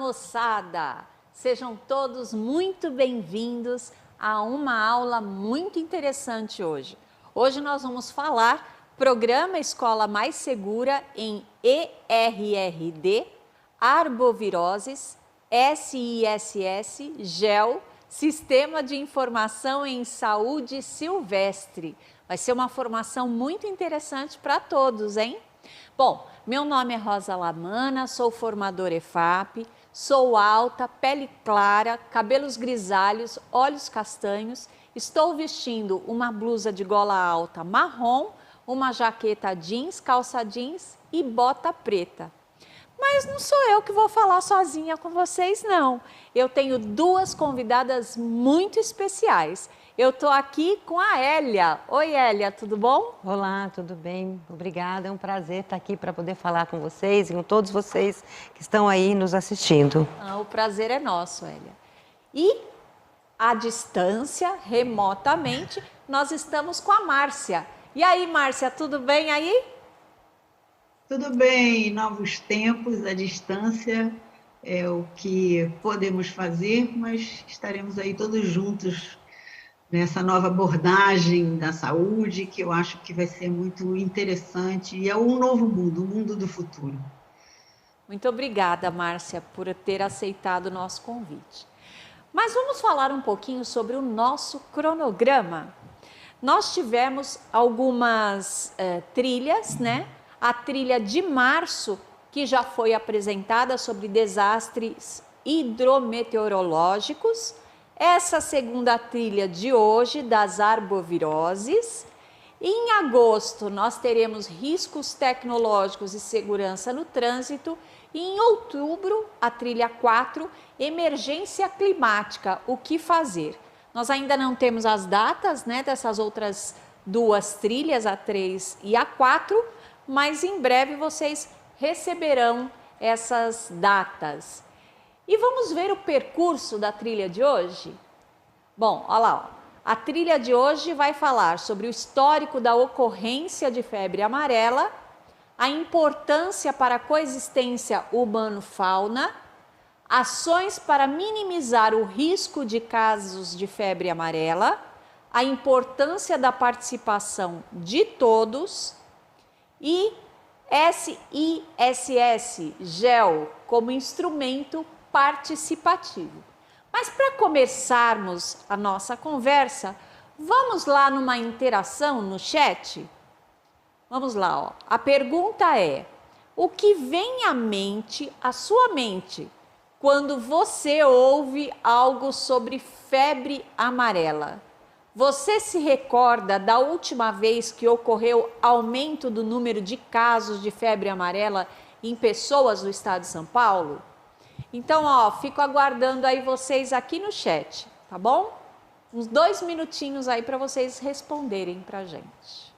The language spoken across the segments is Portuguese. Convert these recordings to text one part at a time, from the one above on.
moçada! Sejam todos muito bem-vindos a uma aula muito interessante hoje. Hoje nós vamos falar Programa Escola Mais Segura em ERRD, Arboviroses, SISS, GEL, Sistema de Informação em Saúde Silvestre. Vai ser uma formação muito interessante para todos, hein? Bom, meu nome é Rosa Lamana, sou formadora EFAP, sou alta, pele clara, cabelos grisalhos, olhos castanhos, estou vestindo uma blusa de gola alta marrom, uma jaqueta jeans, calça jeans e bota preta. Mas não sou eu que vou falar sozinha com vocês, não. Eu tenho duas convidadas muito especiais. Eu estou aqui com a Hélia. Oi, Hélia, tudo bom? Olá, tudo bem? Obrigada, é um prazer estar aqui para poder falar com vocês e com todos vocês que estão aí nos assistindo. O prazer é nosso, Hélia. E à distância, remotamente, nós estamos com a Márcia. E aí, Márcia, tudo bem aí? Tudo bem, novos tempos, à distância é o que podemos fazer, mas estaremos aí todos juntos nessa nova abordagem da saúde, que eu acho que vai ser muito interessante e é um novo mundo, o mundo do futuro. Muito obrigada, Márcia, por ter aceitado o nosso convite. Mas vamos falar um pouquinho sobre o nosso cronograma. Nós tivemos algumas trilhas, né? A trilha de março, que já foi apresentada sobre desastres hidrometeorológicos. Essa segunda trilha de hoje, das arboviroses. Em agosto, nós teremos riscos tecnológicos e segurança no trânsito. E em outubro, a trilha 4, emergência climática, o que fazer? Nós ainda não temos as datas, né, dessas outras duas trilhas, a 3 e a 4, mas em breve vocês receberão essas datas. E vamos ver o percurso da trilha de hoje? Bom, olha lá, ó. A trilha de hoje vai falar sobre o histórico da ocorrência de febre amarela, a importância para a coexistência humano-fauna, ações para minimizar o risco de casos de febre amarela, a importância da participação de todos e SISS, GEL, como instrumento participativo. Mas para começarmos a nossa conversa, vamos lá numa interação no chat? Vamos lá, ó. A pergunta é: o que vem à sua mente, quando você ouve algo sobre febre amarela? Você se recorda da última vez que ocorreu aumento do número de casos de febre amarela em pessoas do estado de São Paulo? Então, ó, fico aguardando aí vocês aqui no chat, tá bom? Uns 2 minutinhos aí para vocês responderem pra gente.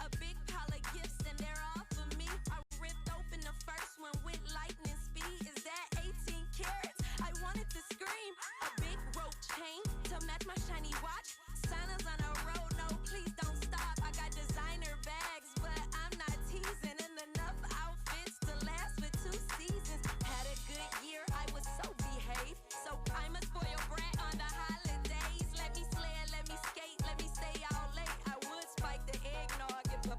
A big pile of gifts and they're all for me. I ripped open the first one with lightning speed. Is that 18 carats? I wanted to scream. A big rope chain to match my shiny watch. Santa's on a road, no please don't stop. I got designer bags, but I'm not teasing. And enough outfits to last for 2 seasons. Had a good year, I was so behaved. So I'm a spoiled brat on the holidays. Let me slay, let me skate, let me stay out late. I would spike the eggnog if a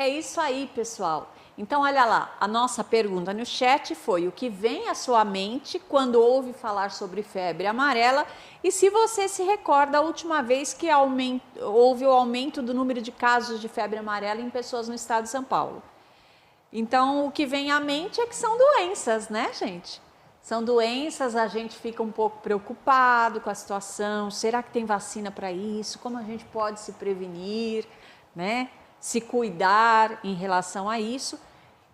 É isso aí, pessoal. Então, olha lá, a nossa pergunta no chat foi: o que vem à sua mente quando ouve falar sobre febre amarela? E se você se recorda a última vez que houve o aumento do número de casos de febre amarela em pessoas no estado de São Paulo? Então, o que vem à mente é que são doenças, né, gente? São doenças, a gente fica um pouco preocupado com a situação. Será que tem vacina para isso? Como a gente pode se prevenir, né? Se cuidar em relação a isso.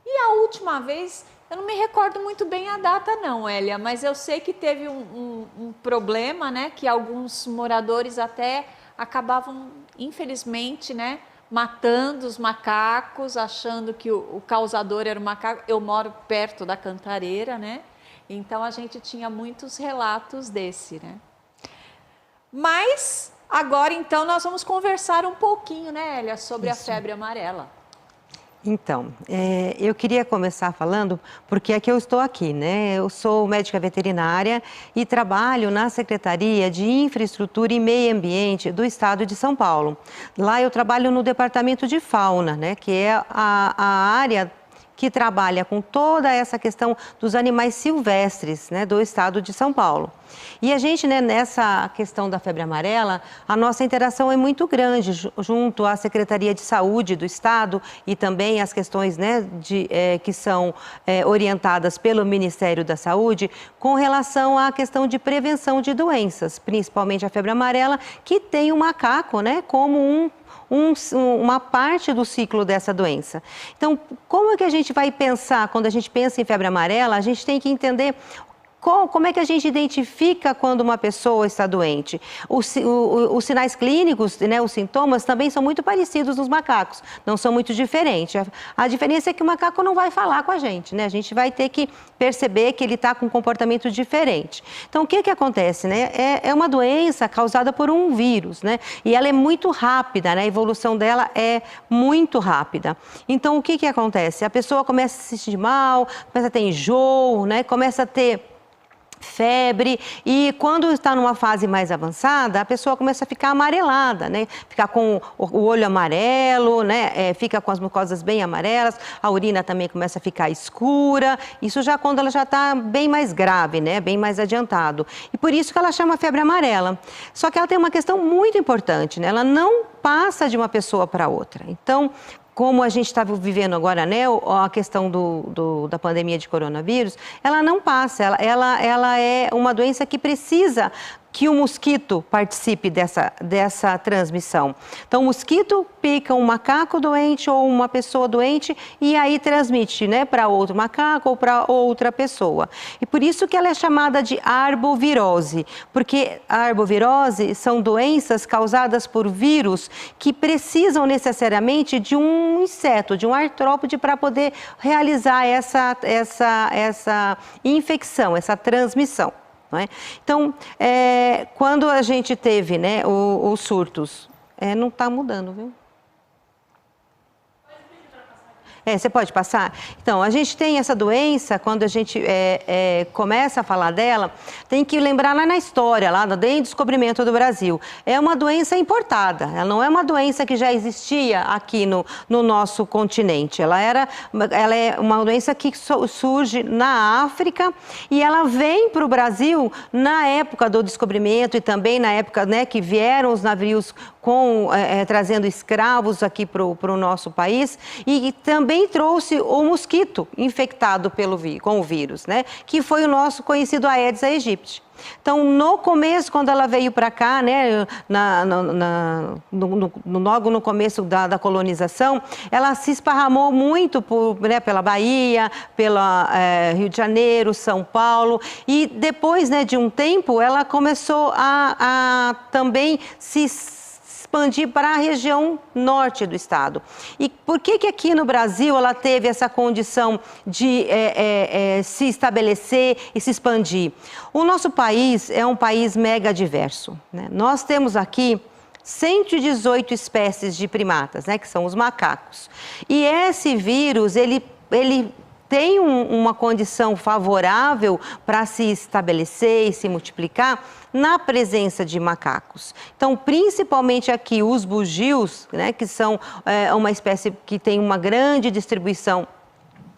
E a última vez, eu não me recordo muito bem a data não, Hélia, mas eu sei que teve um problema, né? Que alguns moradores até acabavam, infelizmente, né? Matando os macacos, achando que o causador era o macaco. Eu moro perto da Cantareira, né? Então a gente tinha muitos relatos desse, né? Mas agora então nós vamos conversar um pouquinho, né, Hélia, sobre a febre amarela. Então, eu queria começar falando, porque é que eu estou aqui, né? Eu sou médica veterinária e trabalho na Secretaria de Infraestrutura e Meio Ambiente do Estado de São Paulo. Lá eu trabalho no Departamento de Fauna, né? Que é a área que trabalha com toda essa questão dos animais silvestres, né, do estado de São Paulo. E a gente, né, nessa questão da febre amarela, a nossa interação é muito grande junto à Secretaria de Saúde do Estado e também as questões, né, que são orientadas pelo Ministério da Saúde com relação à questão de prevenção de doenças, principalmente a febre amarela, que tem o macaco, né, como uma parte do ciclo dessa doença. Então, como é que a gente vai pensar, quando a gente pensa em febre amarela, a gente tem que entender como é que a gente identifica quando uma pessoa está doente? Os sinais clínicos, né, os sintomas também são muito parecidos nos macacos, não são muito diferentes. A diferença é que o macaco não vai falar com a gente, né? A gente vai ter que perceber que ele está com um comportamento diferente. Então, o que acontece, né? É uma doença causada por um vírus, né? E ela é muito rápida, né? A evolução dela é muito rápida. Então, o que acontece? A pessoa começa a se sentir mal, começa a ter enjoo, né? Começa a ter febre, e quando está numa fase mais avançada, a pessoa começa a ficar amarelada, né? Ficar com o olho amarelo, né? Fica com as mucosas bem amarelas, a urina também começa a ficar escura, isso já quando ela já está bem mais grave, né? Bem mais adiantado. E por isso que ela chama febre amarela. Só que ela tem uma questão muito importante, né? Ela não passa de uma pessoa para outra. Então, como a gente está vivendo agora, né, a questão da pandemia de coronavírus, ela não passa, ela é uma doença que precisa que o mosquito participe dessa transmissão. Então, o mosquito pica um macaco doente ou uma pessoa doente e aí transmite, né, para outro macaco ou para outra pessoa. E por isso que ela é chamada de arbovirose, porque a arbovirose são doenças causadas por vírus que precisam necessariamente de um inseto, de um artrópode para poder realizar essa infecção, essa transmissão. Não é? Então, quando a gente teve, né, os surtos, não está mudando, viu? Você pode passar? Então, a gente tem essa doença, quando a gente começa a falar dela, tem que lembrar lá na história, lá desde o descobrimento do Brasil. É uma doença importada, ela não é uma doença que já existia aqui no nosso continente. Ela é uma doença que surge na África e ela vem para o Brasil na época do descobrimento e também na época, né, que vieram os navios trazendo escravos aqui para o nosso país e também trouxe o mosquito infectado com o vírus, né? Que foi o nosso conhecido Aedes aegypti. Então, no começo, quando ela veio para cá, né, logo no começo da colonização, ela se esparramou muito né, pela Bahia, pela Rio de Janeiro, São Paulo, e depois, né, de um tempo, ela começou a também se expandir para a região norte do estado. E por que aqui no Brasil ela teve essa condição de se estabelecer e se expandir? O nosso país é um país mega diverso, né? Nós temos aqui 118 espécies de primatas, né, que são os macacos. E esse vírus, ele tem uma condição favorável para se estabelecer e se multiplicar na presença de macacos. Então, principalmente aqui os bugios, né, que são uma espécie que tem uma grande distribuição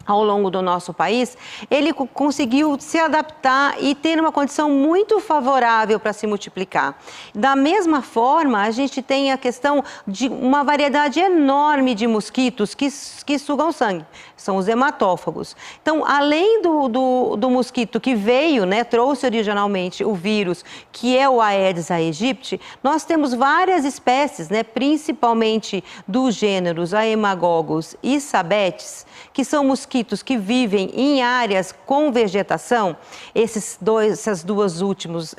ao longo do nosso país, ele conseguiu se adaptar e ter uma condição muito favorável para se multiplicar. Da mesma forma, a gente tem a questão de uma variedade enorme de mosquitos que sugam sangue, são os hematófagos. Então, além do mosquito que veio, né, trouxe originalmente o vírus, que é o Aedes aegypti, nós temos várias espécies, né, principalmente dos gêneros Haemagogos e Sabetes, que são mosquitos que vivem em áreas com vegetação. Esses dois últimos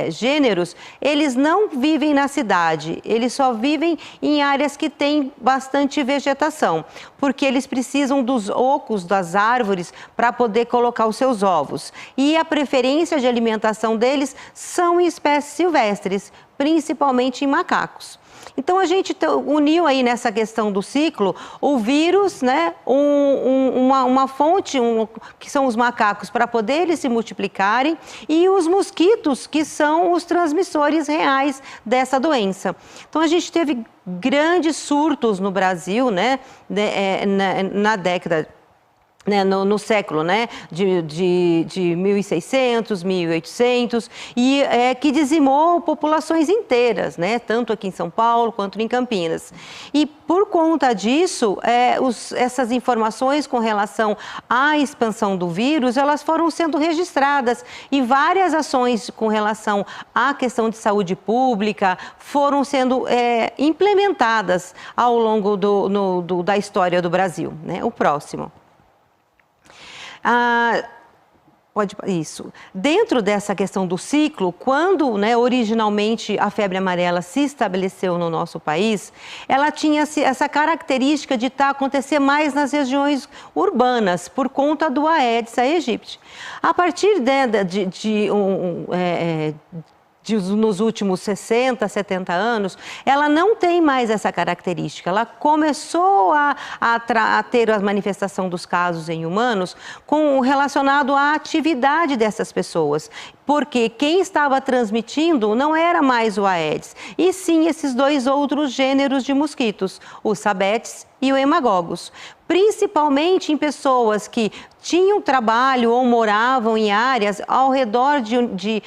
gêneros, eles não vivem na cidade, eles só vivem em áreas que têm bastante vegetação, porque eles precisam dos ocos das árvores para poder colocar os seus ovos. E a preferência de alimentação deles são em espécies silvestres, principalmente em macacos. Então, a gente uniu aí nessa questão do ciclo o vírus, né, uma fonte, que são os macacos, para poder eles se multiplicarem, e os mosquitos, que são os transmissores reais dessa doença. Então, a gente teve grandes surtos no Brasil, né, na década, né, no século, né, de 1600, 1800, e que dizimou populações inteiras, né, tanto aqui em São Paulo quanto em Campinas. E por conta disso, essas informações com relação à expansão do vírus, elas foram sendo registradas, e várias ações com relação à questão de saúde pública foram sendo implementadas ao longo da história do Brasil, né? O próximo. Isso. Dentro dessa questão do ciclo, quando, né, originalmente a febre amarela se estabeleceu no nosso país, ela tinha essa característica de acontecer mais nas urbanas, por conta do Aedes aegypti. A partir nos últimos 60, 70 anos, ela não tem mais essa característica. Ela começou a ter a manifestação dos casos em humanos relacionado à atividade dessas pessoas. Porque quem estava transmitindo não era mais o Aedes, e sim esses dois outros gêneros de mosquitos, o Sabetes e o Haemagogos. Principalmente em pessoas que tinham trabalho ou moravam em áreas ao redor de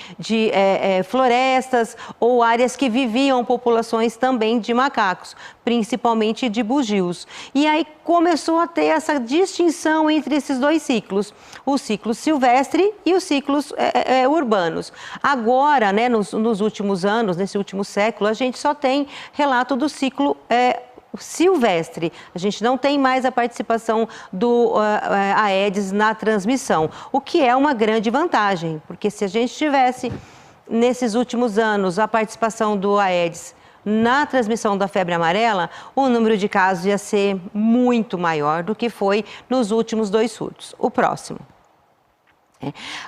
florestas, ou áreas que viviam populações também de macacos, principalmente de bugios. E aí começou a ter essa distinção entre esses dois ciclos, o ciclo silvestre e os ciclos urbanos. Agora, né, nos últimos anos, nesse último século, a gente só tem relato do ciclo silvestre. A gente não tem mais a participação do Aedes na transmissão, o que é uma grande vantagem, porque se a gente tivesse, nesses últimos anos, a participação do Aedes na transmissão da febre amarela, o número de casos ia ser muito maior do que foi nos últimos 2 surtos. O próximo.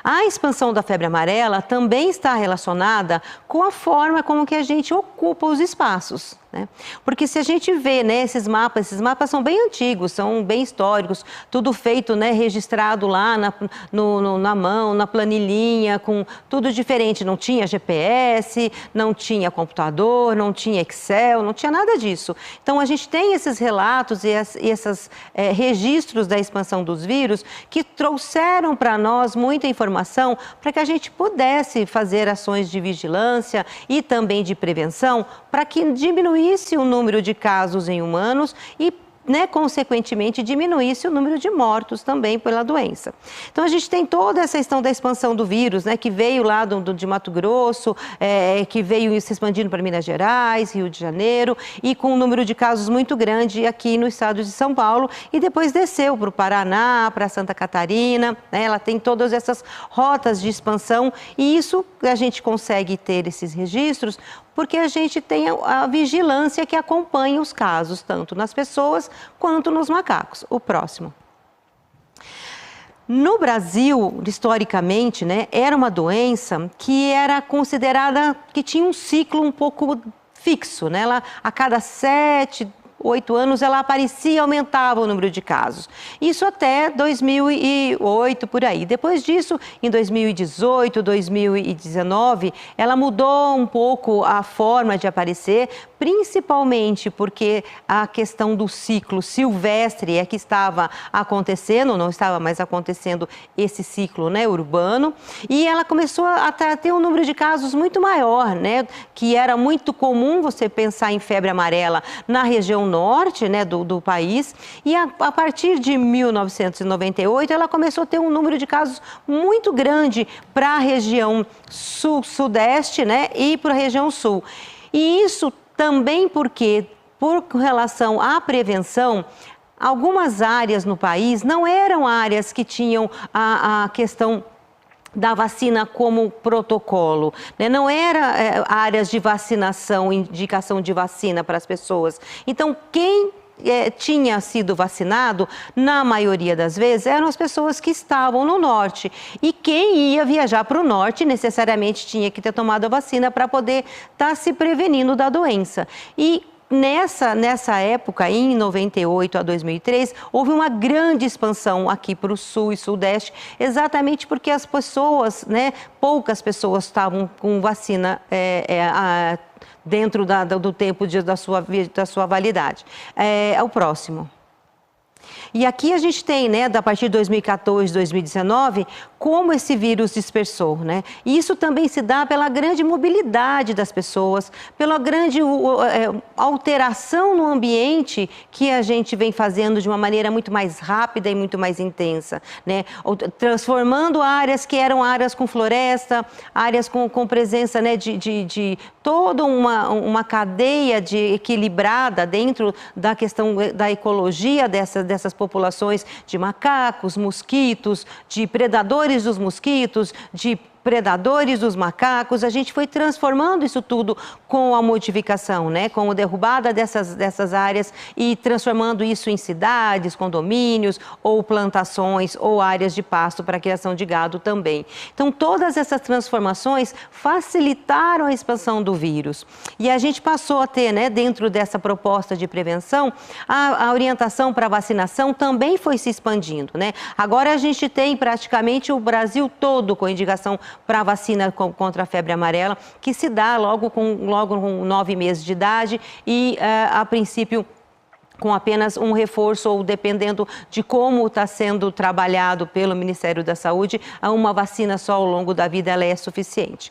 A expansão da febre amarela também está relacionada com a forma como que a gente ocupa os espaços, né? Porque se a gente vê, né, esses mapas são bem antigos, são bem históricos, tudo feito, né, registrado lá na mão, na planilhinha, com tudo diferente. Não tinha GPS, não tinha computador, não tinha Excel, não tinha nada disso. Então, a gente tem esses relatos e esses registros da expansão dos vírus que trouxeram para nós muita informação para que a gente pudesse fazer ações de vigilância e também de prevenção para que diminuísse o número de casos em humanos e, né, consequentemente, diminuísse o número de mortos também pela doença. Então, a gente tem toda essa questão da expansão do vírus, né, que veio lá de Mato Grosso, que veio se expandindo para Minas Gerais, Rio de Janeiro, e com um número de casos muito grande aqui no estado de São Paulo, e depois desceu para o Paraná, para Santa Catarina, né, ela tem todas essas rotas de expansão, e isso a gente consegue ter esses registros porque a gente tem a vigilância que acompanha os casos, tanto nas pessoas quanto nos macacos. O próximo. No Brasil, historicamente, né, era uma doença que era considerada que tinha um ciclo um pouco fixo, né? Ela, a cada 7 8 anos, ela aparecia e aumentava o número de casos. Isso até 2008, por aí. Depois disso, em 2018, 2019, ela mudou um pouco a forma de aparecer, principalmente porque a questão do ciclo silvestre é que estava acontecendo, não estava mais acontecendo esse ciclo, né, urbano, e ela começou a ter um número de casos muito maior, né, que era muito comum você pensar em febre amarela na região norte, né, do país, e a partir de 1998 ela começou a ter um número de casos muito grande para a região sudeste, né, e para a região sul. E isso também porque, por relação à prevenção, algumas áreas no país não eram áreas que tinham a questão da vacina como protocolo, né? Não era áreas de vacinação, indicação de vacina para as pessoas. Então, quem tinha sido vacinado, na maioria das vezes, eram as pessoas que estavam no norte. E quem ia viajar para o norte necessariamente tinha que ter tomado a vacina para poder estar se prevenindo da doença. E nessa época, em 98 a 2003, houve uma grande expansão aqui para o sul e sudeste, exatamente porque as pessoas, né, poucas pessoas estavam com vacina dentro do tempo da sua validade. O próximo. E aqui a gente tem, né, a partir de 2014, 2019, como esse vírus dispersou, né? E isso também se dá pela grande mobilidade das pessoas, pela grande alteração no ambiente que a gente vem fazendo de uma maneira muito mais rápida e muito mais intensa, né? Transformando áreas que eram áreas com floresta, áreas com presença, né, de toda uma cadeia equilibrada dentro da questão da ecologia dessas populações de macacos, mosquitos, de predadores dos mosquitos, de predadores dos macacos. A gente foi transformando isso tudo com a modificação, né? Com a derrubada dessas áreas e transformando isso em cidades, condomínios ou plantações ou áreas de pasto para a criação de gado também. Então, todas essas transformações facilitaram a expansão do vírus. E a gente passou a ter, né, dentro dessa proposta de prevenção, a orientação para vacinação também foi se expandindo, né? Agora a gente tem praticamente o Brasil todo com indicação para a vacina contra a febre amarela, que se dá logo com 9 meses de idade e, a princípio, com apenas um reforço ou dependendo de como está sendo trabalhado pelo Ministério da Saúde, uma vacina só ao longo da vida ela é suficiente.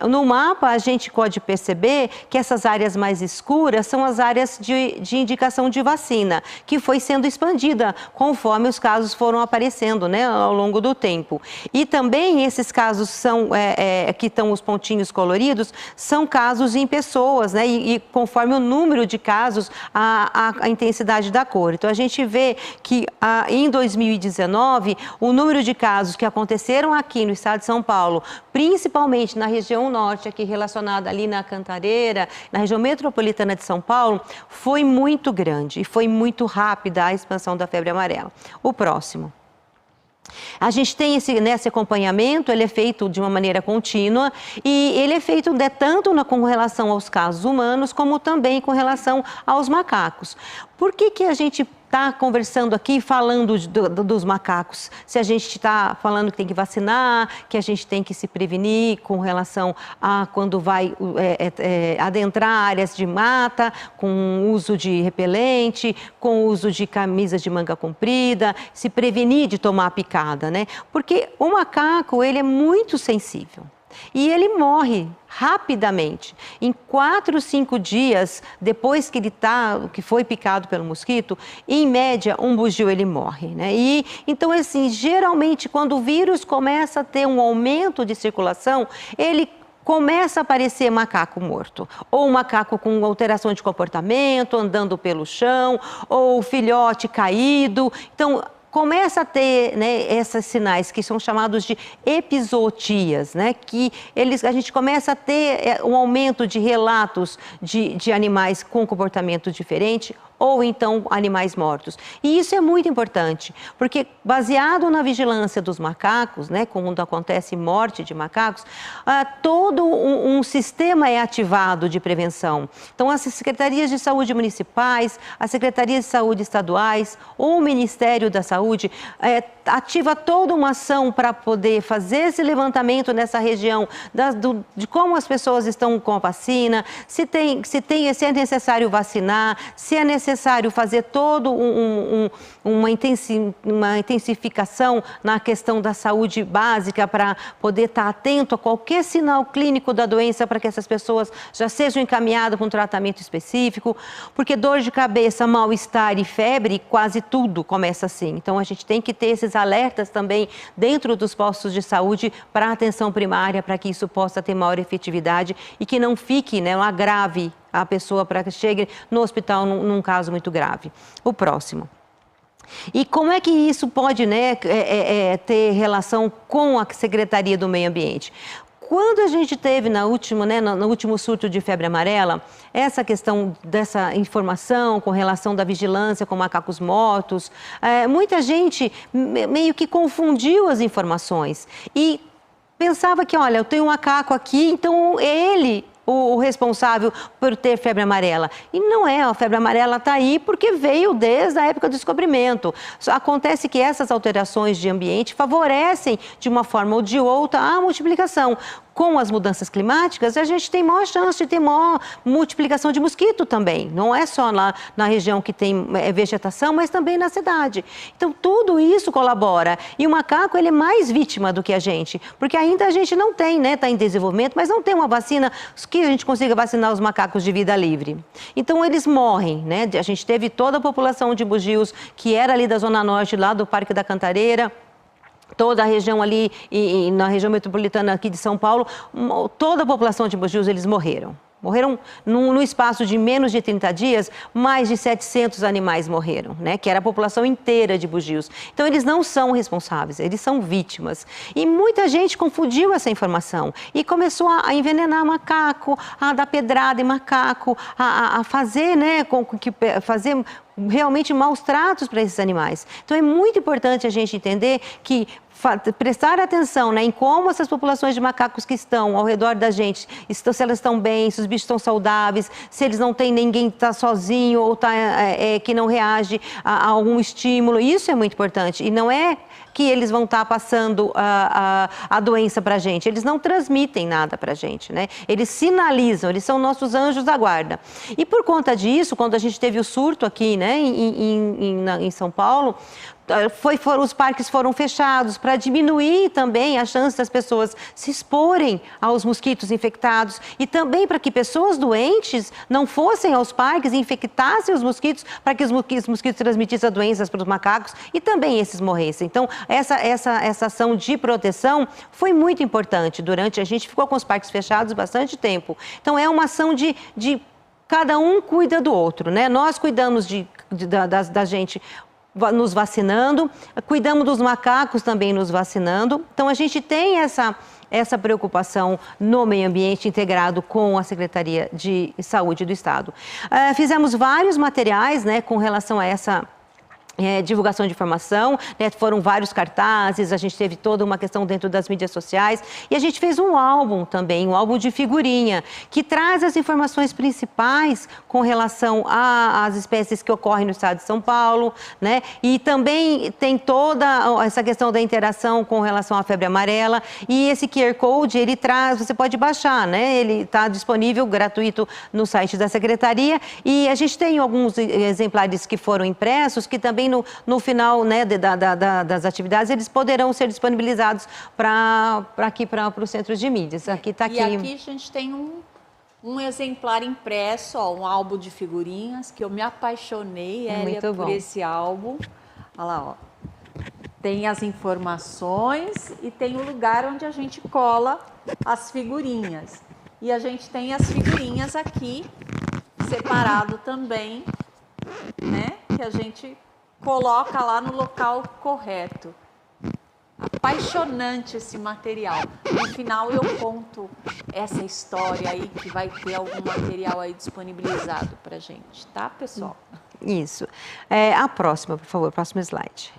No mapa a gente pode perceber que essas áreas mais escuras são as áreas de indicação de vacina, que foi sendo expandida conforme os casos foram aparecendo, né, ao longo do tempo. E também esses casos são, que estão os pontinhos coloridos, são casos em pessoas, né, e conforme o número de casos, a intensidade da cor. Então, a gente vê que em 2019, o número de casos que aconteceram aqui no estado de São Paulo, principalmente na região norte, aqui relacionada ali na Cantareira, na região metropolitana de São Paulo, foi muito grande e foi muito rápida a expansão da febre amarela. O próximo. A gente tem esse acompanhamento, ele é feito de uma maneira contínua e ele é feito tanto com relação aos casos humanos, como também com relação aos macacos. Por que a gente está conversando aqui, falando dos macacos? Se a gente está falando que tem que vacinar, que a gente tem que se prevenir com relação a quando vai adentrar áreas de mata, com uso de repelente, com uso de camisas de manga comprida, se prevenir de tomar picada, né? Porque o macaco, ele é muito sensível. E ele morre rapidamente. Em 4, 5 dias depois que foi picado pelo mosquito, em média, um bugio ele morre, né? E então, assim, geralmente, quando o vírus começa a ter um aumento de circulação, ele começa a aparecer macaco morto, ou macaco com alteração de comportamento, andando pelo chão, ou filhote caído. Então, começa a ter, né, esses sinais que são chamados de epizootias, né, que a gente começa a ter um aumento de relatos de animais com comportamento diferente ou então animais mortos. E isso é muito importante, porque baseado na vigilância dos macacos, né, quando acontece morte de macacos, todo um sistema é ativado de prevenção. Então, as secretarias de saúde municipais, as secretarias de saúde estaduais, ou o Ministério da Saúde, ativa toda uma ação para poder fazer esse levantamento nessa região de como as pessoas estão com a vacina, se é necessário vacinar, se é necessário fazer todo uma intensificação na questão da saúde básica para poder estar atento a qualquer sinal clínico da doença para que essas pessoas já sejam encaminhadas para um tratamento específico, porque dor de cabeça, mal-estar e febre, quase tudo começa assim. Então, a gente tem que ter esses alertas também dentro dos postos de saúde para a atenção primária, para que isso possa ter maior efetividade e que não fique, né, um agrave a pessoa para que chegue no hospital num caso muito grave. O próximo. E como é que isso pode, né, ter relação com a Secretaria do Meio Ambiente? Quando a gente teve no último surto de febre amarela, essa questão dessa informação com relação da vigilância com macacos mortos, muita gente meio que confundiu as informações e pensava que, olha, eu tenho um macaco aqui, então é ele o responsável por ter febre amarela. E não é, a febre amarela está aí porque veio desde a época do descobrimento. Acontece que essas alterações de ambiente favorecem, de uma forma ou de outra, a multiplicação. Com as mudanças climáticas, a gente tem maior chance de ter maior multiplicação de mosquito também. Não é só lá na região que tem vegetação, mas também na cidade. Então, tudo isso colabora. E o macaco, ele é mais vítima do que a gente, porque ainda a gente não tem, né? Está em desenvolvimento, mas não tem uma vacina que a gente consiga vacinar os macacos de vida livre. Então, eles morrem, né? A gente teve toda a população de bugios, que era ali da Zona Norte, lá do Parque da Cantareira, toda a região ali, e na região metropolitana aqui de São Paulo, toda a população de bugios, eles morreram. Morreram no espaço de menos de 30 dias, mais de 700 animais morreram, né? Que era a população inteira de bugios. Então, eles não são responsáveis, eles são vítimas. E muita gente confundiu essa informação e começou a envenenar macaco, a dar pedrada em macaco, a fazer, né, fazer realmente maus tratos para esses animais. Então, é muito importante a gente entender que prestar atenção, né, em como essas populações de macacos que estão ao redor da gente, se elas estão bem, se os bichos estão saudáveis, se eles não têm ninguém que está sozinho ou que não reage a algum estímulo. Isso é muito importante. E não é que eles vão estar passando a doença para a gente. Eles não transmitem nada para a gente, né? Eles sinalizam, eles são nossos anjos da guarda. E por conta disso, quando a gente teve o surto aqui, né, em São Paulo, os parques foram fechados para diminuir também a chance das pessoas se exporem aos mosquitos infectados e também para que pessoas doentes não fossem aos parques e infectassem os mosquitos para que os mosquitos transmitissem as doenças para os macacos e também esses morressem. Então, essa ação de proteção foi muito importante. A gente ficou com os parques fechados bastante tempo. Então, é uma ação de cada um cuida do outro, né? Nós cuidamos da gente nos vacinando, cuidamos dos macacos também nos vacinando. Então, a gente tem essa preocupação no meio ambiente integrado com a Secretaria de Saúde do Estado. Fizemos vários materiais, né, com relação a essa divulgação de informação, né? Foram vários cartazes, a gente teve toda uma questão dentro das mídias sociais e a gente fez um álbum também, um álbum de figurinha, que traz as informações principais com relação às espécies que ocorrem no estado de São Paulo, né? E também tem toda essa questão da interação com relação à febre amarela e esse QR Code, ele traz, você pode baixar, né? Ele está disponível, gratuito, no site da Secretaria e a gente tem alguns exemplares que foram impressos, que também no final, né, das atividades, eles poderão ser disponibilizados para os centros de mídias. Aqui está aqui. E aqui a gente tem um exemplar impresso, ó, um álbum de figurinhas, que eu me apaixonei, Elia, por esse álbum. Olha lá, ó. Tem as informações e tem o lugar onde a gente cola as figurinhas. E a gente tem as figurinhas aqui, separado também, né, que a gente coloca lá no local correto. Apaixonante esse material. No final eu conto essa história aí, que vai ter algum material aí disponibilizado pra gente, tá, pessoal? Isso. A próxima, por favor, próximo slide.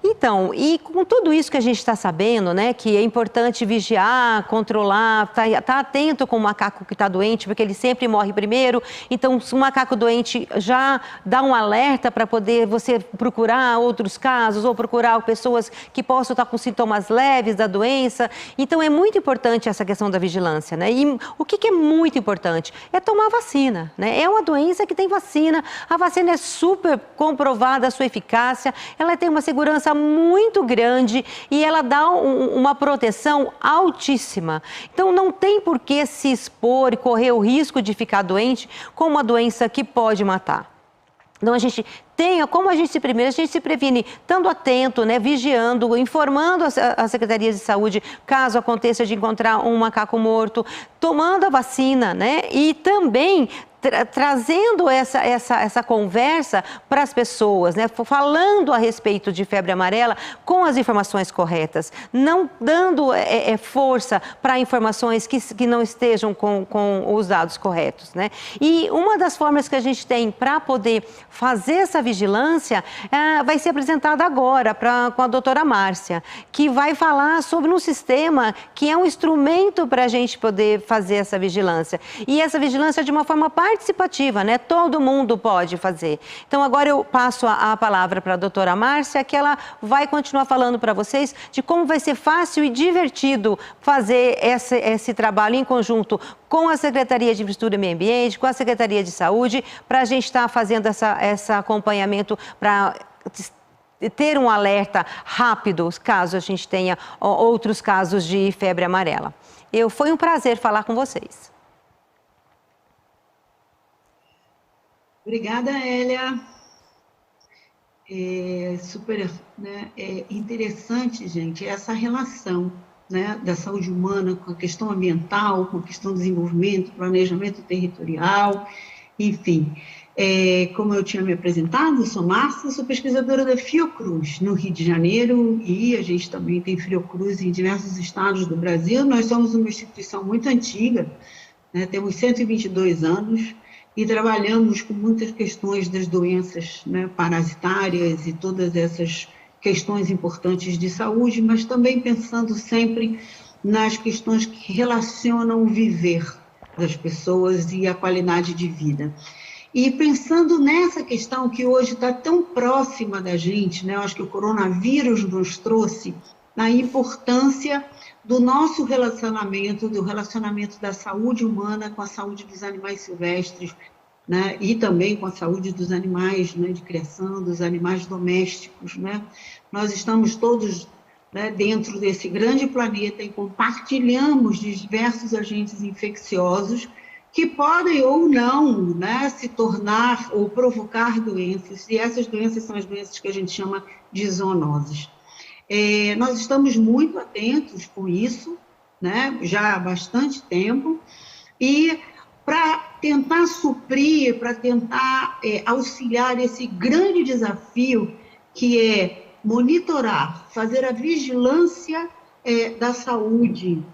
Então, e com tudo isso que a gente está sabendo, né, que é importante vigiar, controlar, tá atento com o macaco que está doente, porque ele sempre morre primeiro. Então, se o macaco doente já dá um alerta para poder você procurar outros casos ou procurar pessoas que possam estar com sintomas leves da doença. Então, é muito importante essa questão da vigilância, né? E o que é muito importante? É tomar vacina, né? É uma doença que tem vacina, a vacina é super comprovada a sua eficácia, ela tem uma segurança muito grande e ela dá uma proteção altíssima. Então, não tem por que se expor e correr o risco de ficar doente com uma doença que pode matar. Então, como a gente se previne, estando atento, né, vigiando, informando a Secretaria de Saúde, caso aconteça de encontrar um macaco morto, tomando a vacina, né, e também trazendo essa conversa para as pessoas, né? Falando a respeito de febre amarela com as informações corretas, não dando força para informações que não estejam com os dados corretos, né? E uma das formas que a gente tem para poder fazer essa vigilância vai ser apresentada agora com a doutora Márcia, que vai falar sobre um sistema que é um instrumento para a gente poder fazer essa vigilância. E essa vigilância de uma forma participativa, né? Todo mundo pode fazer. Então, agora eu passo a palavra para a doutora Márcia, que ela vai continuar falando para vocês de como vai ser fácil e divertido fazer esse trabalho em conjunto com a Secretaria de Infraestrutura e Meio Ambiente, com a Secretaria de Saúde, para a gente estar fazendo esse acompanhamento para ter um alerta rápido, caso a gente tenha outros casos de febre amarela. Foi um prazer falar com vocês. Obrigada, Hélia. Super, né, interessante, gente, essa relação, né, da saúde humana com a questão ambiental, com a questão do desenvolvimento, planejamento territorial, enfim. Como eu tinha me apresentado, eu sou Márcia, sou pesquisadora da Fiocruz, no Rio de Janeiro, e a gente também tem Fiocruz em diversos estados do Brasil. Nós somos uma instituição muito antiga, né, temos 122 anos, e trabalhamos com muitas questões das doenças, né, parasitárias e todas essas questões importantes de saúde, mas também pensando sempre nas questões que relacionam o viver das pessoas e a qualidade de vida. E pensando nessa questão que hoje está tão próxima da gente, né, eu acho que o coronavírus nos trouxe a importância do nosso relacionamento, do relacionamento da saúde humana com a saúde dos animais silvestres, né, e também com a saúde dos animais, né, de criação, dos animais domésticos, né? Nós estamos todos, né, dentro desse grande planeta e compartilhamos diversos agentes infecciosos que podem ou não, né, se tornar ou provocar doenças, e essas doenças são as doenças que a gente chama de zoonoses. Nós estamos muito atentos com isso, né, já há bastante tempo, e para tentar suprir, para tentar auxiliar esse grande desafio que é monitorar, fazer a vigilância da saúde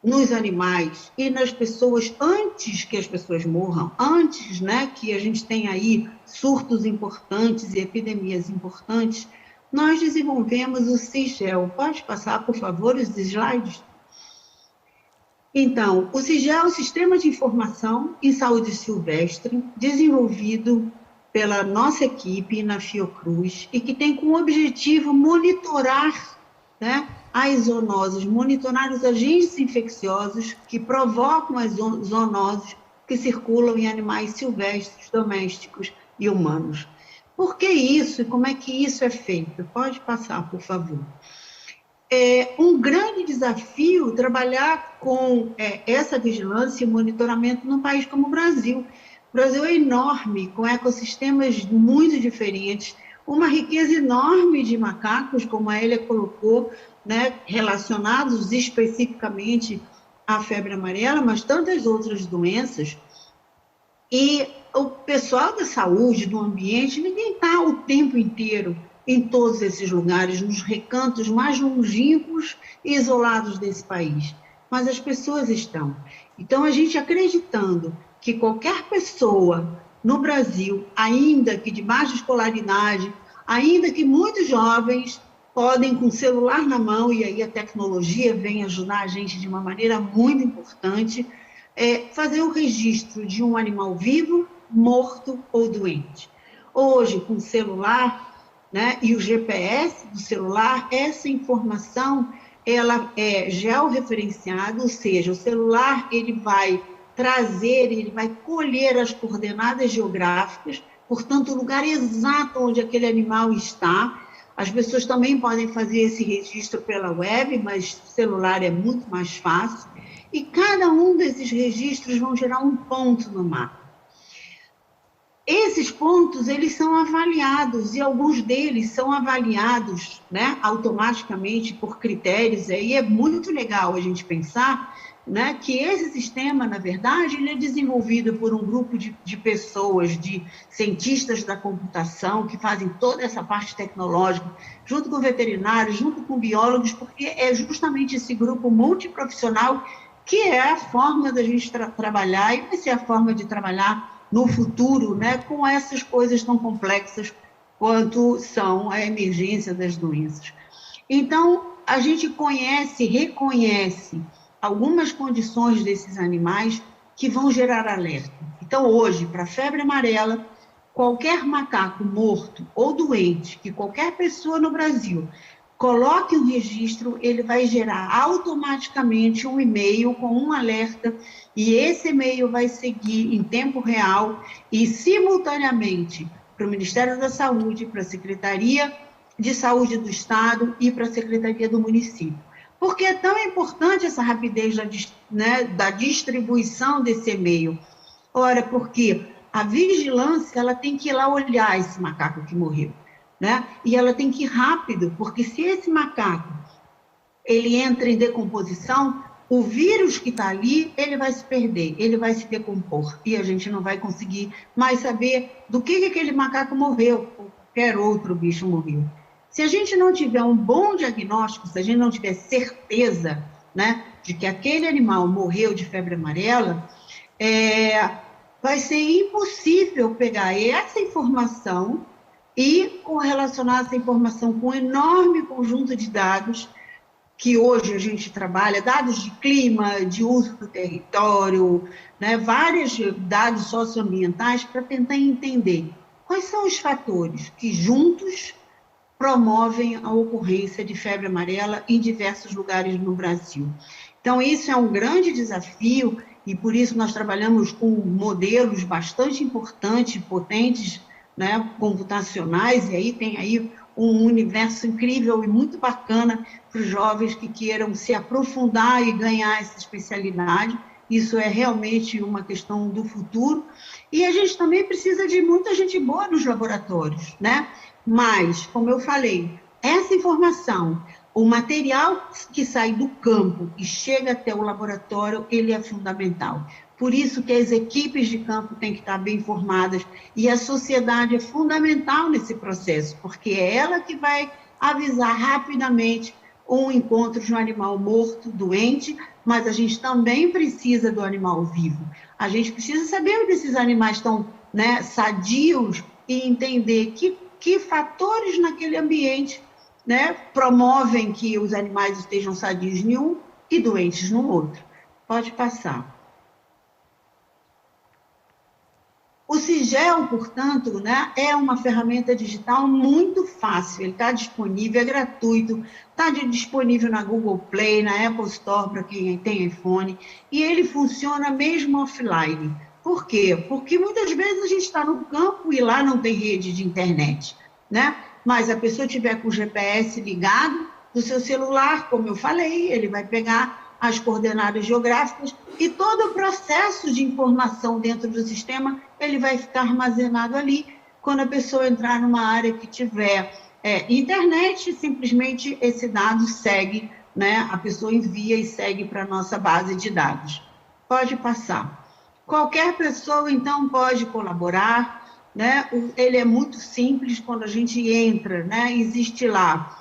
nos animais e nas pessoas antes que as pessoas morram, antes, né, que a gente tenha aí surtos importantes e epidemias importantes, nós desenvolvemos o CIGEL. Pode passar, por favor, os slides? Então, o CIGEL é um sistema de informação em saúde silvestre desenvolvido pela nossa equipe na Fiocruz e que tem como objetivo monitorar, né, as zoonoses, monitorar os agentes infecciosos que provocam as zoonoses que circulam em animais silvestres, domésticos e humanos. Por que isso e como é que isso é feito? Pode passar, por favor. É um grande desafio trabalhar com essa vigilância e monitoramento num país como o Brasil. O Brasil é enorme, com ecossistemas muito diferentes, uma riqueza enorme de macacos, como a Hélia colocou, né, relacionados especificamente à febre amarela, mas tantas outras doenças. E o pessoal da saúde, do ambiente, ninguém está o tempo inteiro em todos esses lugares, nos recantos mais longínquos e isolados desse país. Mas as pessoas estão. Então, a gente acreditando que qualquer pessoa no Brasil, ainda que de baixa escolaridade, ainda que muitos jovens podem, com o celular na mão, e aí a tecnologia vem ajudar a gente de uma maneira muito importante, fazer o registro de um animal vivo, morto ou doente. Hoje, com o celular, né, e o GPS do celular, essa informação ela é georreferenciada, ou seja, o celular ele vai trazer, ele vai colher as coordenadas geográficas, portanto, o lugar exato onde aquele animal está. As pessoas também podem fazer esse registro pela web, mas celular é muito mais fácil. E cada um desses registros vão gerar um ponto no mapa. Esses pontos, eles são avaliados, e alguns deles são avaliados, né, automaticamente por critérios, e é muito legal a gente pensar, né, que esse sistema, na verdade, ele é desenvolvido por um grupo de pessoas, de cientistas da computação, que fazem toda essa parte tecnológica, junto com veterinários, junto com biólogos, porque é justamente esse grupo multiprofissional que é a forma da gente trabalhar, e vai ser a forma de trabalhar no futuro, né, com essas coisas tão complexas quanto são a emergência das doenças. Então, a gente reconhece algumas condições desses animais que vão gerar alerta. Então, hoje, para a febre amarela, qualquer macaco morto ou doente, que qualquer pessoa no Brasil coloque um registro, ele vai gerar automaticamente um e-mail com um alerta, e esse e-mail vai seguir em tempo real e simultaneamente para o Ministério da Saúde, para a Secretaria de Saúde do Estado e para a Secretaria do município. Por que é tão importante essa rapidez da distribuição desse e-mail? Ora, porque a vigilância ela tem que ir lá olhar esse macaco que morreu, né? E ela tem que ir rápido, porque se esse macaco ele entra em decomposição, o vírus que está ali, ele vai se perder, ele vai se decompor, e a gente não vai conseguir mais saber do que aquele macaco morreu, ou qualquer outro bicho morreu. Se a gente não tiver um bom diagnóstico, se a gente não tiver certeza, né, de que aquele animal morreu de febre amarela, vai ser impossível pegar essa informação e correlacionar essa informação com um enorme conjunto de dados que hoje a gente trabalha, dados de clima, de uso do território, né, vários dados socioambientais para tentar entender quais são os fatores que juntos promovem a ocorrência de febre amarela em diversos lugares no Brasil. Então, isso é um grande desafio e por isso nós trabalhamos com modelos bastante importantes, potentes, né, computacionais, e aí tem aí um universo incrível e muito bacana para os jovens que queiram se aprofundar e ganhar essa especialidade. Isso é realmente uma questão do futuro. E a gente também precisa de muita gente boa nos laboratórios, né? Mas, como eu falei, essa informação, o material que sai do campo e chega até o laboratório, ele é fundamental. Por isso que as equipes de campo têm que estar bem formadas e a sociedade é fundamental nesse processo, porque é ela que vai avisar rapidamente um encontro de um animal morto, doente, mas a gente também precisa do animal vivo. A gente precisa saber onde esses animais estão, né, sadios e entender que fatores naquele ambiente, né, promovem que os animais estejam sadios em um e doentes no outro. Pode passar. O Sigel, portanto, né, é uma ferramenta digital muito fácil, ele está disponível, é gratuito, está disponível na Google Play, na Apple Store para quem tem iPhone, e ele funciona mesmo offline. Por quê? Porque muitas vezes a gente está no campo e lá não tem rede de internet, né? Mas a pessoa tiver com o GPS ligado do seu celular, como eu falei, ele vai pegar as coordenadas geográficas e todo o processo de informação dentro do sistema, ele vai ficar armazenado ali. Quando a pessoa entrar numa área que tiver internet, simplesmente esse dado segue, né? A pessoa envia e segue para a nossa base de dados. Pode passar. Qualquer pessoa, então, pode colaborar, né? Ele é muito simples quando a gente entra, né? Existe lá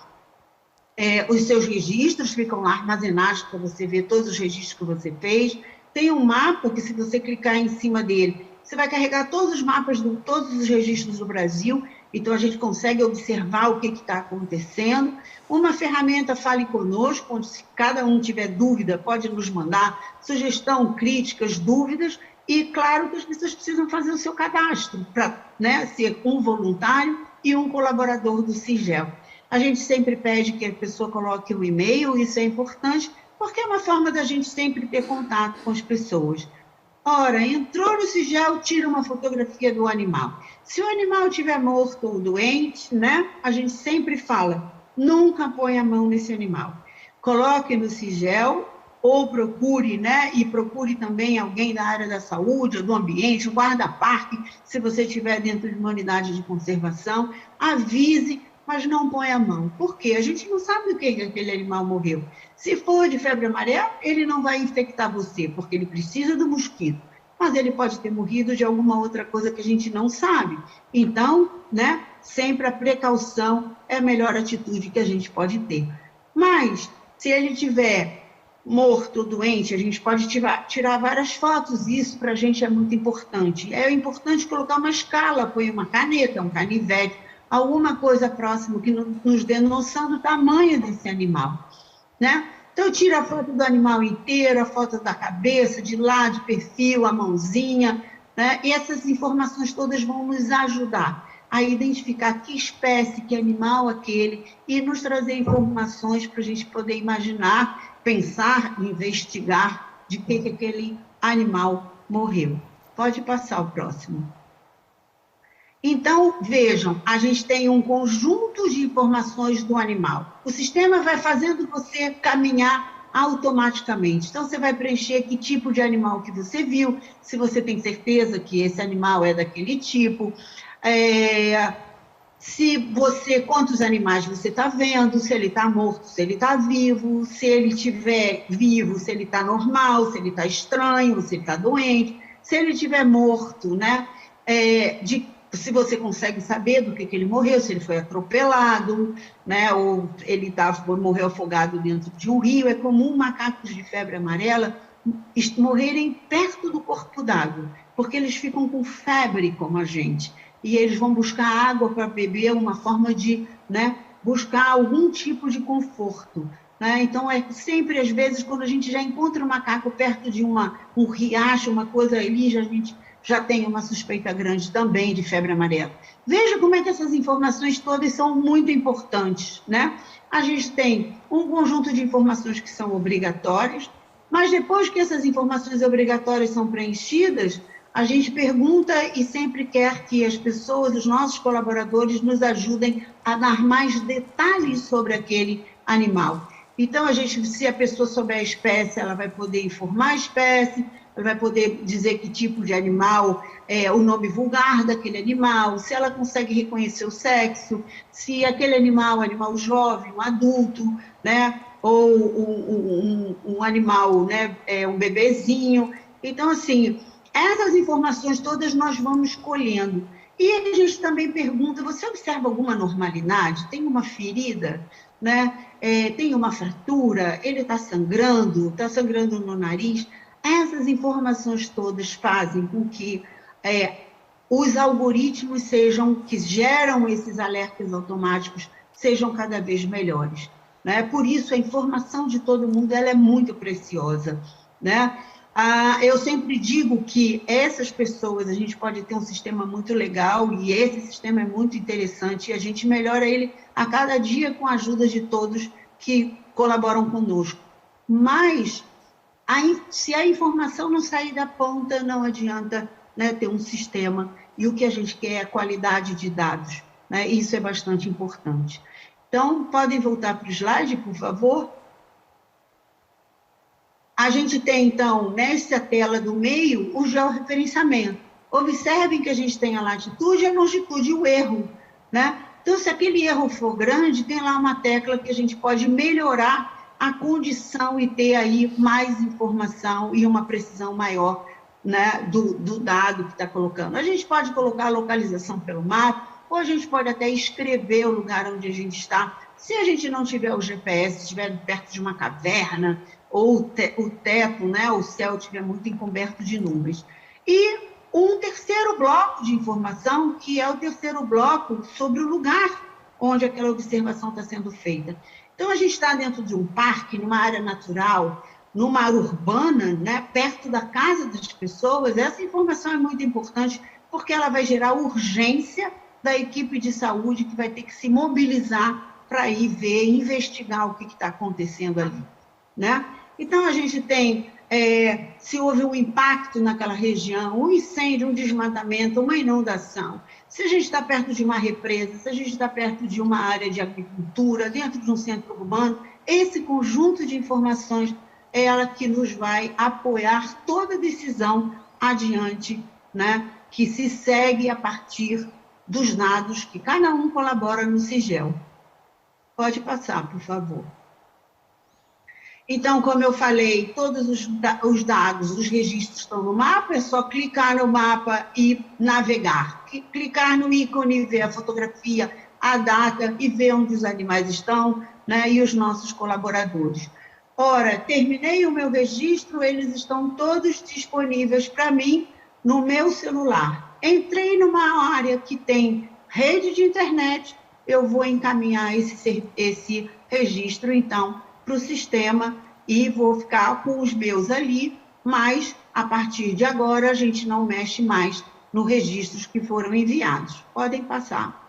os seus registros, ficam lá armazenados para você ver todos os registros que você fez. Tem um mapa que, se você clicar em cima dele, você vai carregar todos os mapas, todos os registros do Brasil, então a gente consegue observar o que está acontecendo. Uma ferramenta Fale Conosco, onde se cada um tiver dúvida, pode nos mandar sugestão, críticas, dúvidas, e claro que as pessoas precisam fazer o seu cadastro para, né, ser um voluntário e um colaborador do Sigel. A gente sempre pede que a pessoa coloque um e-mail, isso é importante, porque é uma forma da gente sempre ter contato com as pessoas. Ora, entrou no Sigel, tira uma fotografia do animal. Se o animal estiver morto ou doente, né, a gente sempre fala, nunca põe a mão nesse animal. Coloque no Sigel ou procure, né, e procure também alguém da área da saúde, do ambiente, o guarda-parque, se você estiver dentro de uma unidade de conservação, avise, mas não põe a mão. Por quê? A gente não sabe o que aquele animal morreu. Se for de febre amarela, ele não vai infectar você, porque ele precisa do mosquito. Mas ele pode ter morrido de alguma outra coisa que a gente não sabe. Então, né, sempre a precaução é a melhor atitude que a gente pode ter. Mas, se ele tiver morto ou doente, a gente pode tirar várias fotos, isso para a gente é muito importante. É importante colocar uma escala, põe uma caneta, um canivete, alguma coisa próxima que nos dê noção do tamanho desse animal, né? Então, tira a foto do animal inteiro, a foto da cabeça, de lado, de perfil, a mãozinha, né? E essas informações todas vão nos ajudar a identificar que espécie, que animal aquele, e nos trazer informações para a gente poder imaginar, pensar, investigar de que aquele animal morreu. Pode passar o próximo. Então, vejam, a gente tem um conjunto de informações do animal. O sistema vai fazendo você caminhar automaticamente. Então, você vai preencher que tipo de animal que você viu, se você tem certeza que esse animal é daquele tipo, quantos animais você está vendo, se ele está morto, se ele está vivo, se ele estiver vivo, se ele está normal, se ele está estranho, se ele está doente, se ele estiver morto, né? Se você consegue saber do que ele morreu, se ele foi atropelado, né, ou ele morreu afogado dentro de um rio. É comum macacos de febre amarela morrerem perto do corpo d'água, porque eles ficam com febre como a gente, e eles vão buscar água para beber, uma forma de, né, buscar algum tipo de conforto. Né? Então, sempre, às vezes, quando a gente já encontra um macaco perto de um riacho, uma coisa ali, a gente já tem uma suspeita grande também de febre amarela. Veja como é que essas informações todas são muito importantes, né? A gente tem um conjunto de informações que são obrigatórias, mas depois que essas informações obrigatórias são preenchidas, a gente pergunta e sempre quer que as pessoas, os nossos colaboradores, nos ajudem a dar mais detalhes sobre aquele animal. Então, se a pessoa souber a espécie, ela vai poder informar a espécie, ela vai poder dizer que tipo de animal, o nome vulgar daquele animal, se ela consegue reconhecer o sexo, se aquele animal é um animal jovem, um adulto, né? Ou um animal, né? Um bebezinho. Então, assim, essas informações todas nós vamos escolhendo. E a gente também pergunta, você observa alguma normalidade? Tem uma ferida? Né? Tem uma fratura? Ele está sangrando no nariz? Essas informações todas fazem com que os algoritmos que geram esses alertas automáticos sejam cada vez melhores. Né? Por isso, a informação de todo mundo ela é muito preciosa. Né? Eu sempre digo que essas pessoas, a gente pode ter um sistema muito legal e esse sistema é muito interessante e a gente melhora ele a cada dia com a ajuda de todos que colaboram conosco. Mas, se a informação não sair da ponta, não adianta, né, ter um sistema. E o que a gente quer é a qualidade de dados. Né? Isso é bastante importante. Então, podem voltar para o slide, por favor? A gente tem, então, nessa tela do meio, o georreferenciamento. Observem que a gente tem a latitude e a longitude, e o erro. Né? Então, se aquele erro for grande, tem lá uma tecla que a gente pode melhorar a condição e ter aí mais informação e uma precisão maior, né, do dado que está colocando. A gente pode colocar a localização pelo mapa, ou a gente pode até escrever o lugar onde a gente está. Se a gente não tiver o GPS, estiver perto de uma caverna, ou o teto, né, o céu estiver muito encoberto de nuvens. E um terceiro bloco de informação, que é o terceiro bloco sobre o lugar onde aquela observação está sendo feita. Então, a gente está dentro de um parque, numa área natural, numa área urbana, né, perto da casa das pessoas. Essa informação é muito importante, porque ela vai gerar urgência da equipe de saúde, que vai ter que se mobilizar para ir ver, investigar o que está acontecendo ali, né? Então, a gente tem, se houve um impacto naquela região, um incêndio, um desmatamento, uma inundação, se a gente está perto de uma represa, se a gente está perto de uma área de agricultura, dentro de um centro urbano, esse conjunto de informações é ela que nos vai apoiar toda decisão adiante, né, que se segue a partir dos dados que cada um colabora no Sigel. Pode passar, por favor. Então, como eu falei, todos os dados, os registros estão no mapa, é só clicar no mapa e navegar. Clicar no ícone, ver a fotografia, a data e ver onde os animais estão, né, e os nossos colaboradores. Ora, terminei o meu registro, eles estão todos disponíveis para mim no meu celular. Entrei numa área que tem rede de internet, eu vou encaminhar esse registro, então, para o sistema e vou ficar com os meus ali, mas, a partir de agora, a gente não mexe mais nos registros que foram enviados. Podem passar.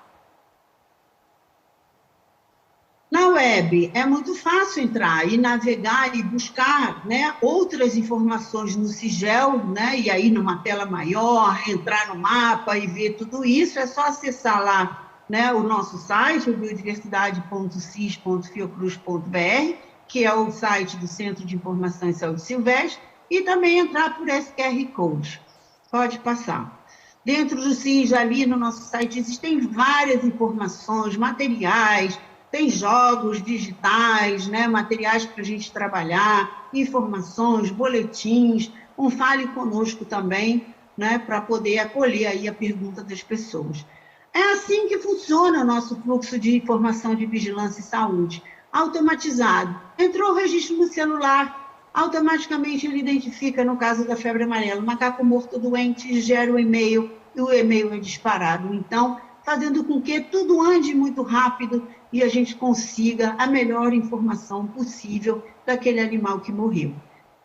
Na web, é muito fácil entrar e navegar e buscar, né, outras informações no Sigel, né, e aí numa tela maior, entrar no mapa e ver tudo isso. É só acessar lá, né, o nosso site, o biodiversidade.cis.fiocruz.br, que é o site do Centro de Informação em Saúde Silvestre, e também entrar por esse QR Code. Pode passar. Dentro do CIS, ali no nosso site, existem várias informações, materiais, tem jogos digitais, né, materiais para a gente trabalhar, informações, boletins, um Fale Conosco também, né, para poder acolher aí a pergunta das pessoas. É assim que funciona o nosso fluxo de informação de vigilância e saúde, automatizado. Entrou o registro no celular, automaticamente ele identifica, no caso da febre amarela, macaco morto doente, gera o e-mail, e o e-mail é disparado. Então, fazendo com que tudo ande muito rápido e a gente consiga a melhor informação possível daquele animal que morreu.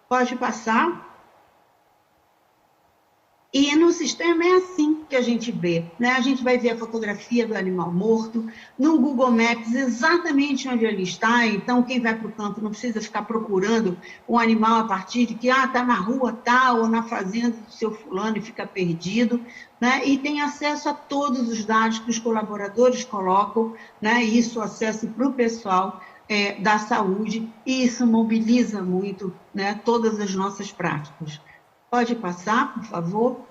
Pode passar. E no sistema é assim que a gente vê, né? A gente vai ver a fotografia do animal morto, no Google Maps, exatamente onde ele está. Então, quem vai para o campo não precisa ficar procurando um animal a partir de que está na rua tal, ou na fazenda do seu fulano e fica perdido, né? E tem acesso a todos os dados que os colaboradores colocam, né? Isso, acesso para o pessoal da saúde, e isso mobiliza muito, né, todas as nossas práticas. Pode passar, por favor?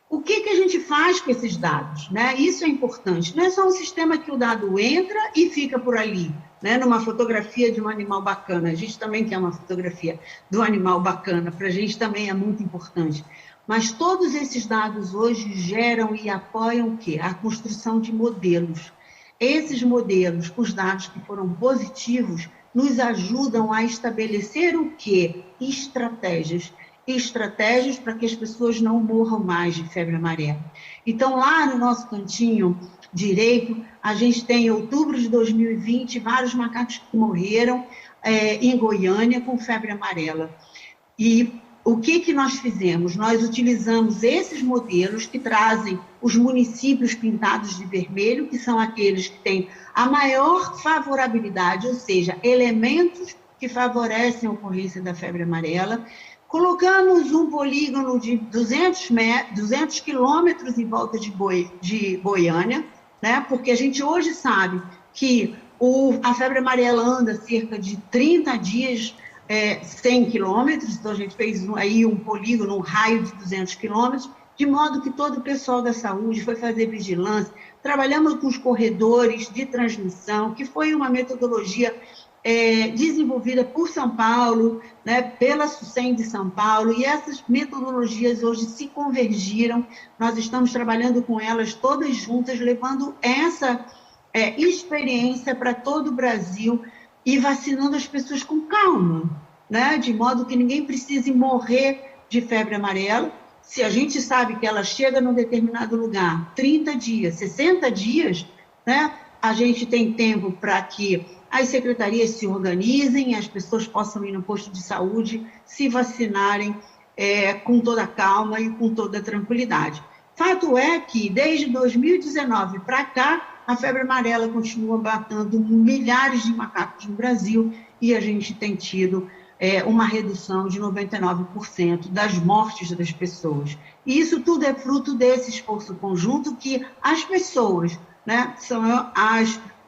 O que a gente faz com esses dados, né? Isso é importante. Não é só um sistema que o dado entra e fica por ali, né? Numa fotografia de um animal bacana. A gente também quer uma fotografia do animal bacana. Para a gente também é muito importante. Mas todos esses dados hoje geram e apoiam o quê? A construção de modelos. Esses modelos, os dados que foram positivos, nos ajudam a estabelecer o quê? Estratégias para que as pessoas não morram mais de febre amarela. Então, lá no nosso cantinho direito, a gente tem, em outubro de 2020, vários macacos que morreram em Goiânia com febre amarela. E o que nós fizemos? Nós utilizamos esses modelos que trazem os municípios pintados de vermelho, que são aqueles que têm a maior favorabilidade, ou seja, elementos que favorecem a ocorrência da febre amarela. Colocamos um polígono de 200 quilômetros em volta de Goiânia, né? Porque a gente hoje sabe que a febre amarela anda cerca de 30 dias, 100 quilômetros, então a gente fez aí um polígono, um raio de 200 quilômetros, de modo que todo o pessoal da saúde foi fazer vigilância. Trabalhamos com os corredores de transmissão, que foi uma metodologia desenvolvida por São Paulo, né, pela SUSEM de São Paulo, e essas metodologias hoje se convergiram. Nós estamos trabalhando com elas todas juntas, levando essa experiência para todo o Brasil e vacinando as pessoas com calma, né, de modo que ninguém precise morrer de febre amarela, se a gente sabe que ela chega num determinado lugar, 30 dias, 60 dias, né, a gente tem tempo para que as secretarias se organizem, as pessoas possam ir no posto de saúde, se vacinarem com toda calma e com toda tranquilidade. Fato é que, desde 2019 para cá, a febre amarela continua matando milhares de macacos no Brasil e a gente tem tido uma redução de 99% das mortes das pessoas. E isso tudo é fruto desse esforço conjunto que as pessoas, né, são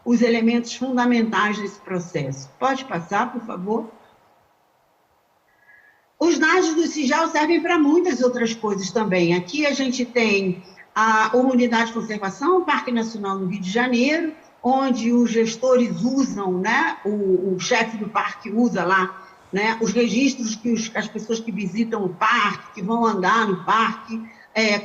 os elementos fundamentais desse processo. Pode passar, por favor? Os dados do CIGEL servem para muitas outras coisas também. Aqui a gente tem a unidade de conservação, o Parque Nacional no Rio de Janeiro, onde os gestores usam, né, o chefe do parque usa lá, né, os registros que as pessoas que visitam o parque, que vão andar no parque,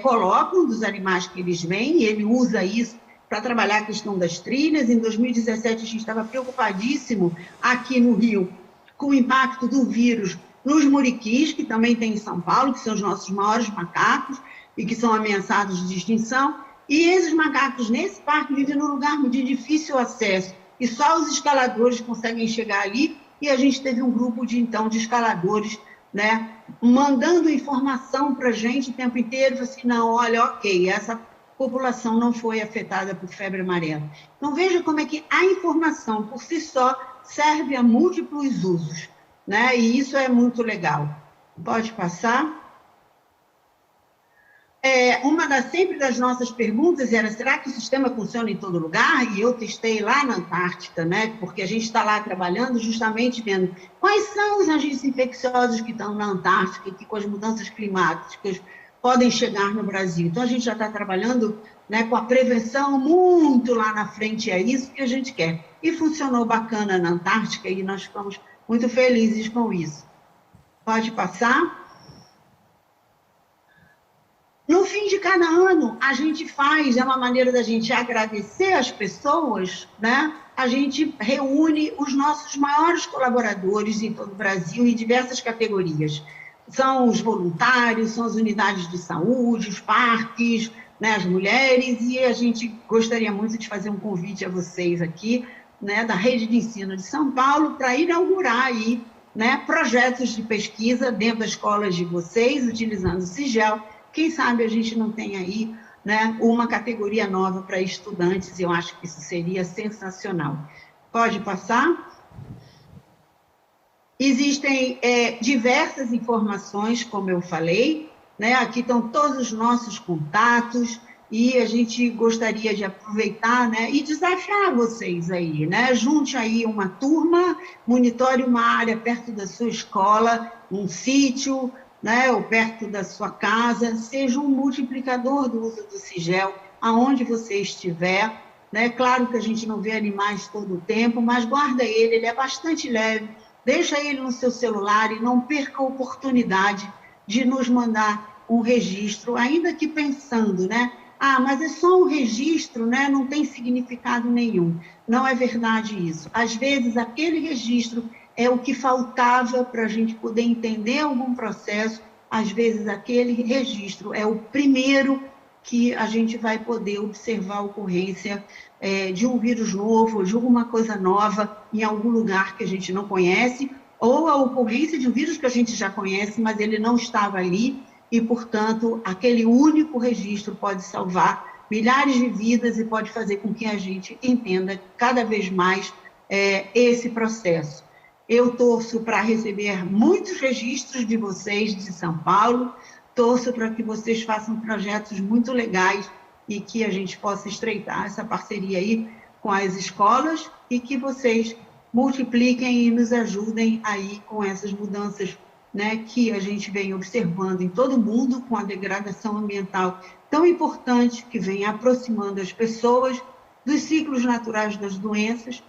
colocam dos animais que eles veem, e ele usa isso para trabalhar a questão das trilhas. Em 2017, a gente estava preocupadíssimo aqui no Rio com o impacto do vírus nos muriquis, que também tem em São Paulo, que são os nossos maiores macacos e que são ameaçados de extinção. E esses macacos, nesse parque, vivem num lugar de difícil acesso, e só os escaladores conseguem chegar ali, e a gente teve um grupo de escaladores, né, mandando informação para a gente o tempo inteiro, assim, não, olha, ok, essa população não foi afetada por febre amarela. Então, veja como é que a informação, por si só, serve a múltiplos usos, né? E isso é muito legal. Pode passar? Sempre das nossas perguntas era, será que o sistema funciona em todo lugar? E eu testei lá na Antártica, né? Porque a gente está lá trabalhando justamente vendo quais são os agentes infecciosos que estão na Antártica e que com as mudanças climáticas podem chegar no Brasil. Então, a gente já está trabalhando, né, com a prevenção muito lá na frente, é isso que a gente quer. E funcionou bacana na Antártica e nós ficamos muito felizes com isso. Pode passar? No fim de cada ano, a gente faz, é uma maneira da gente agradecer as pessoas, né? A gente reúne os nossos maiores colaboradores em todo o Brasil, em diversas categorias. São os voluntários, são as unidades de saúde, os parques, né, as mulheres, e a gente gostaria muito de fazer um convite a vocês aqui, né, da Rede de Ensino de São Paulo, para inaugurar aí, né, projetos de pesquisa dentro das escolas de vocês, utilizando o CIGEL. Quem sabe a gente não tem aí, né, uma categoria nova para estudantes, e eu acho que isso seria sensacional. Pode passar? Existem diversas informações, como eu falei, né? Aqui estão todos os nossos contatos, e a gente gostaria de aproveitar, né, e desafiar vocês aí, né? Junte aí uma turma, monitore uma área perto da sua escola, um sítio, né, ou perto da sua casa, seja um multiplicador do uso do CIGEL, aonde você estiver, né? Claro que a gente não vê animais todo o tempo, mas guarda ele é bastante leve, deixa ele no seu celular e não perca a oportunidade de nos mandar um registro, ainda que pensando, né? Ah, mas é só um registro, né? Não tem significado nenhum. Não é verdade isso. Às vezes, aquele registro é o que faltava para a gente poder entender algum processo. Às vezes, aquele registro é o primeiro que a gente vai poder observar a ocorrência de um vírus novo, de alguma coisa nova em algum lugar que a gente não conhece, ou a ocorrência de um vírus que a gente já conhece, mas ele não estava ali, e, portanto, aquele único registro pode salvar milhares de vidas e pode fazer com que a gente entenda cada vez mais esse processo. Eu torço para receber muitos registros de vocês de São Paulo, torço para que vocês façam projetos muito legais e que a gente possa estreitar essa parceria aí com as escolas e que vocês multipliquem e nos ajudem aí com essas mudanças, né, que a gente vem observando em todo o mundo, com a degradação ambiental tão importante que vem aproximando as pessoas dos ciclos naturais das doenças,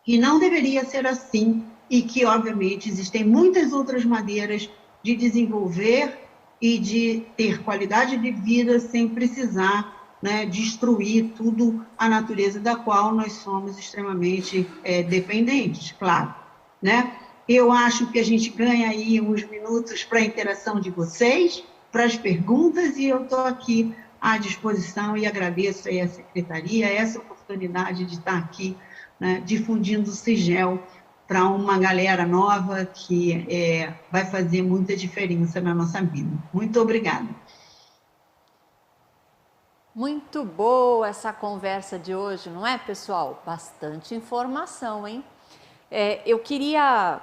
que não deveria ser assim e que, obviamente, existem muitas outras maneiras de desenvolver e de ter qualidade de vida sem precisar, né, destruir tudo a natureza da qual nós somos extremamente dependentes, claro, né? Eu acho que a gente ganha aí uns minutos para a interação de vocês, para as perguntas e eu estou aqui à disposição e agradeço aí a Secretaria essa oportunidade de estar aqui, né, difundindo o Sigel para uma galera nova que vai fazer muita diferença na nossa vida. Muito obrigada. Muito boa essa conversa de hoje, não é, pessoal? Bastante informação, hein? Eu queria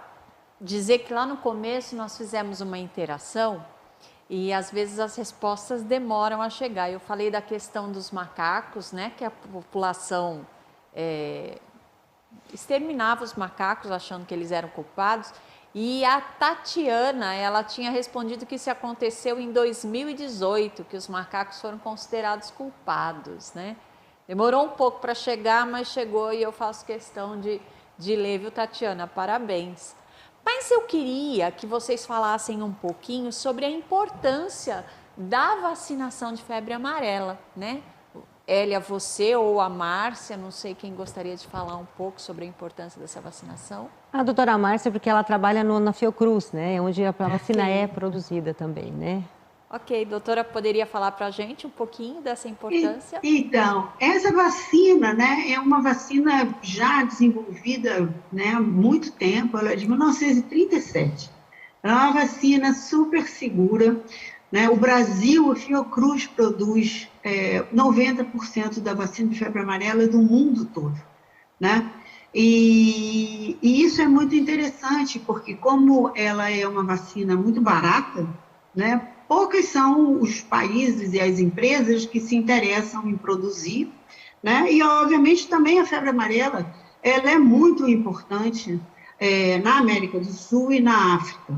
dizer que lá no começo nós fizemos uma interação e às vezes as respostas demoram a chegar. Eu falei da questão dos macacos, né? Que a população exterminava os macacos achando que eles eram culpados. E a Tatiana, ela tinha respondido que isso aconteceu em 2018, que os macacos foram considerados culpados, né? Demorou um pouco para chegar, mas chegou e eu faço questão de ler, viu, Tatiana? Parabéns. Mas eu queria que vocês falassem um pouquinho sobre a importância da vacinação de febre amarela, né? Hélia, você ou a Márcia, não sei quem gostaria de falar um pouco sobre a importância dessa vacinação. A doutora Márcia, porque ela trabalha na Fiocruz, né? Onde a vacina é produzida também, né? Ok, doutora, poderia falar para a gente um pouquinho dessa importância? Então, essa vacina, né, é uma vacina já desenvolvida, né, há muito tempo, ela é de 1937. Ela é uma vacina super segura, né? O Brasil, a Fiocruz, produz 90% da vacina de febre amarela do mundo todo, né? E isso é muito interessante, porque como ela é uma vacina muito barata, né, poucos são os países e as empresas que se interessam em produzir, né? E, obviamente, também a febre amarela ela é muito importante na América do Sul e na África,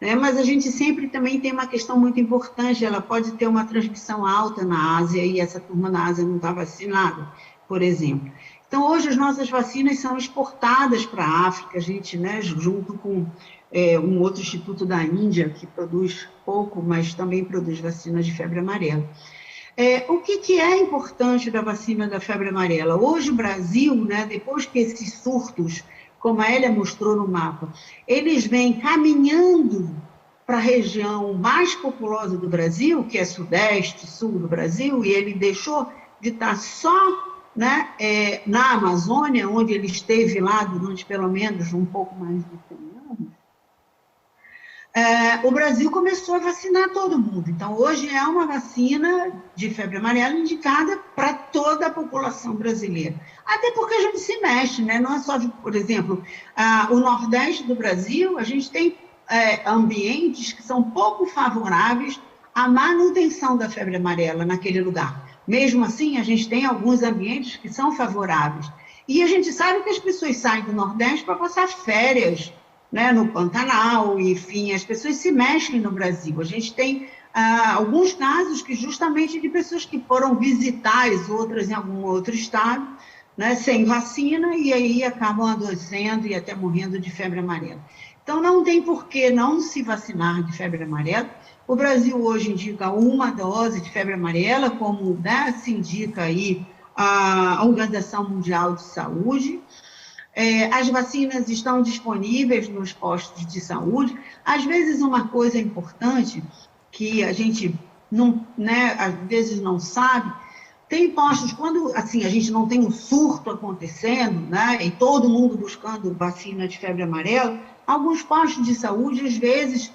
né? Mas a gente sempre também tem uma questão muito importante, ela pode ter uma transmissão alta na Ásia, e essa turma na Ásia não está vacinada, por exemplo. Então, hoje as nossas vacinas são exportadas para a África, a gente, né, junto com um outro instituto da Índia, que produz pouco, mas também produz vacinas de febre amarela. O que é importante da vacina da febre amarela? Hoje o Brasil, né, depois que esses surtos, como a Hélia mostrou no mapa, eles vêm caminhando para a região mais populosa do Brasil, que é sudeste, sul do Brasil, e ele deixou de estar só, né, na Amazônia, onde ele esteve lá durante pelo menos um pouco mais de 100 anos, o Brasil começou a vacinar todo mundo. Então, hoje é uma vacina de febre amarela indicada para toda a população brasileira. Até porque a gente se mexe, né? Não é só, por exemplo, o Nordeste do Brasil, a gente tem ambientes que são pouco favoráveis à manutenção da febre amarela naquele lugar. Mesmo assim, a gente tem alguns ambientes que são favoráveis. E a gente sabe que as pessoas saem do Nordeste para passar férias, né, no Pantanal, enfim, as pessoas se mexem no Brasil. A gente tem alguns casos que justamente de pessoas que foram visitar as outras em algum outro estado, né, sem vacina, e aí acabam adoecendo e até morrendo de febre amarela. Então, não tem por que não se vacinar de febre amarela. O Brasil hoje indica uma dose de febre amarela, como, né, se indica aí a Organização Mundial de Saúde. As vacinas estão disponíveis nos postos de saúde. Às vezes, uma coisa importante que a gente não, né, às vezes não sabe, tem postos, quando assim, a gente não tem um surto acontecendo, né, e todo mundo buscando vacina de febre amarela, alguns postos de saúde, às vezes,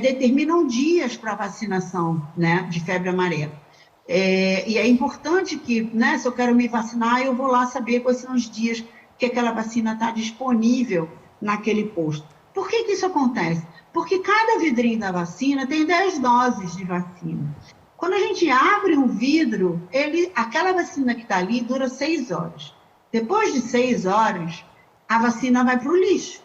determinam dias para vacinação, né, de febre amarela. E é importante que, né, se eu quero me vacinar, eu vou lá saber quais são os dias que aquela vacina está disponível naquele posto. Por que isso acontece? Porque cada vidrinho da vacina tem 10 doses de vacina. Quando a gente abre um vidro, aquela vacina que está ali dura 6 horas. Depois de 6 horas, a vacina vai para o lixo.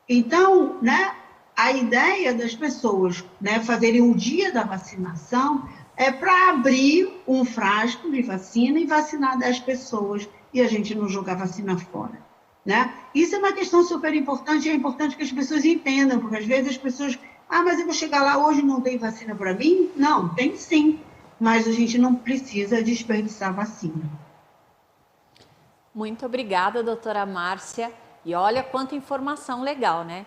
Então, né, a ideia das pessoas, né, fazerem o dia da vacinação é para abrir um frasco de vacina e vacinar 10 pessoas e a gente não jogar vacina fora, né? Isso é uma questão super importante, e é importante que as pessoas entendam, porque às vezes as pessoas, mas eu vou chegar lá hoje e não tem vacina para mim? Não, tem sim, mas a gente não precisa desperdiçar vacina. Muito obrigada, doutora Márcia. E olha quanta informação legal, né?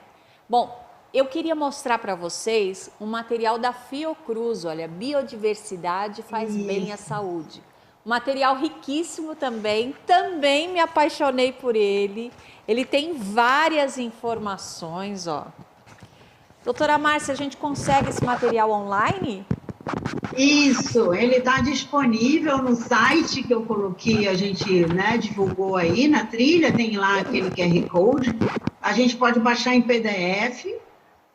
Bom, eu queria mostrar para vocês um material da Fiocruz, olha, biodiversidade faz bem à saúde. Um material riquíssimo também me apaixonei por ele. Ele tem várias informações, ó. Doutora Márcia, a gente consegue esse material online? Isso, ele está disponível no site que eu coloquei, a gente, né, divulgou aí na trilha, tem lá aquele QR Code. A gente pode baixar em PDF,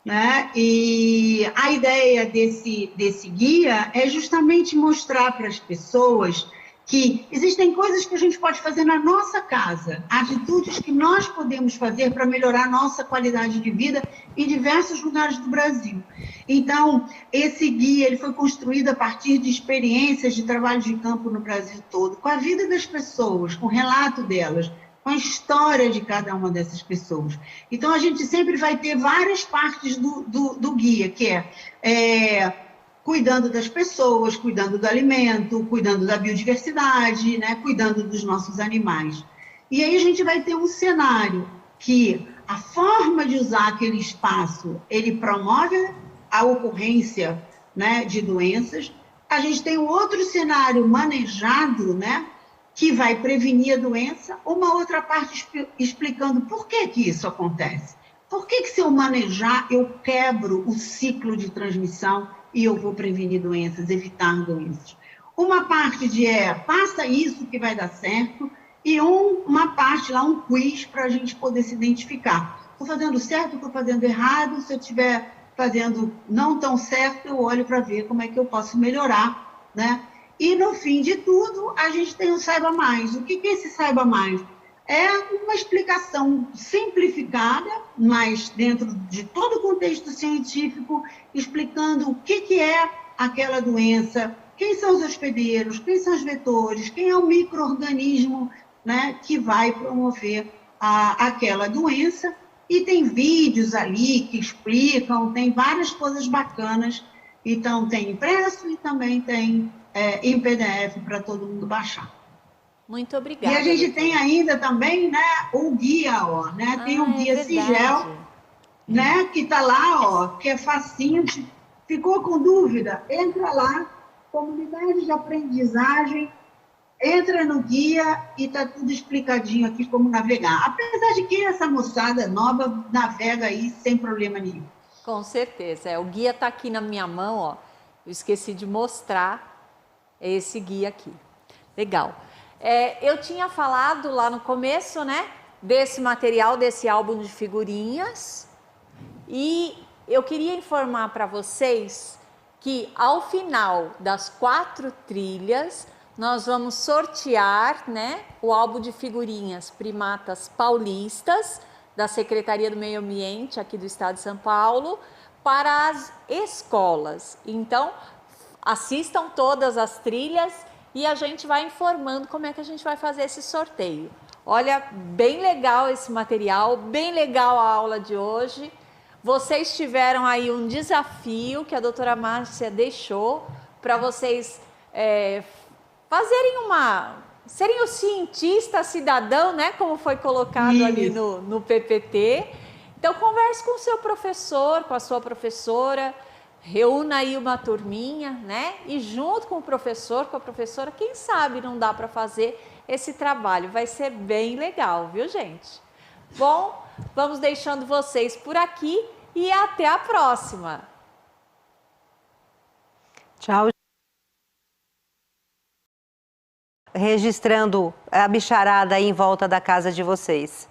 né? E a ideia desse guia é justamente mostrar para as pessoas que existem coisas que a gente pode fazer na nossa casa, atitudes que nós podemos fazer para melhorar a nossa qualidade de vida em diversos lugares do Brasil. Então, esse guia ele foi construído a partir de experiências de trabalho de campo no Brasil todo, com a vida das pessoas, com o relato delas, com a história de cada uma dessas pessoas. Então, a gente sempre vai ter várias partes do guia, que é cuidando das pessoas, cuidando do alimento, cuidando da biodiversidade, né? Cuidando dos nossos animais. E aí a gente vai ter um cenário que a forma de usar aquele espaço, ele promove a ocorrência, né, de doenças. A gente tem um outro cenário manejado, né, que vai prevenir a doença, uma outra parte explicando por que isso acontece. Por que se eu manejar, eu quebro o ciclo de transmissão e eu vou prevenir doenças, evitar doenças. Uma parte faça isso que vai dar certo, e uma parte lá, um quiz para a gente poder se identificar. Estou fazendo certo, estou fazendo errado, se eu estiver fazendo não tão certo, eu olho para ver como é que eu posso melhorar, né? E no fim de tudo, a gente tem o Saiba Mais. O que é esse Saiba Mais? É uma explicação simplificada, mas dentro de todo o contexto científico, explicando o que é aquela doença, quem são os hospedeiros, quem são os vetores, quem é o micro-organismo, né, que vai promover aquela doença. E tem vídeos ali que explicam, tem várias coisas bacanas. Então, tem impresso e também tem em PDF para todo mundo baixar. Muito obrigada. E a gente tem ainda também, né, o guia, ó, né? Tem um guia Sigel, né, que está lá, ó, que é facinho. Ficou com dúvida? Entra lá, comunidade de aprendizagem, entra no guia e está tudo explicadinho aqui como navegar. Apesar de que essa moçada nova navega aí sem problema nenhum. Com certeza. O guia está aqui na minha mão, ó. Eu esqueci de mostrar esse guia aqui. Legal. Eu tinha falado lá no começo, né, desse material, desse álbum de figurinhas, e eu queria informar para vocês que ao final das 4 trilhas, nós vamos sortear, né, o álbum de figurinhas Primatas Paulistas, da Secretaria do Meio Ambiente aqui do Estado de São Paulo, para as escolas. Então, assistam todas as trilhas e a gente vai informando como é que a gente vai fazer esse sorteio. Olha, bem legal esse material, bem legal a aula de hoje. Vocês tiveram aí um desafio que a doutora Márcia deixou para vocês serem o cientista cidadão, né? Como foi colocado ali no PPT. Então, converse com o seu professor, com a sua professora, reúna aí uma turminha, né? E junto com o professor, com a professora, quem sabe não dá para fazer esse trabalho. Vai ser bem legal, viu, gente? Bom, vamos deixando vocês por aqui e até a próxima. Tchau. Registrando a bicharada aí em volta da casa de vocês.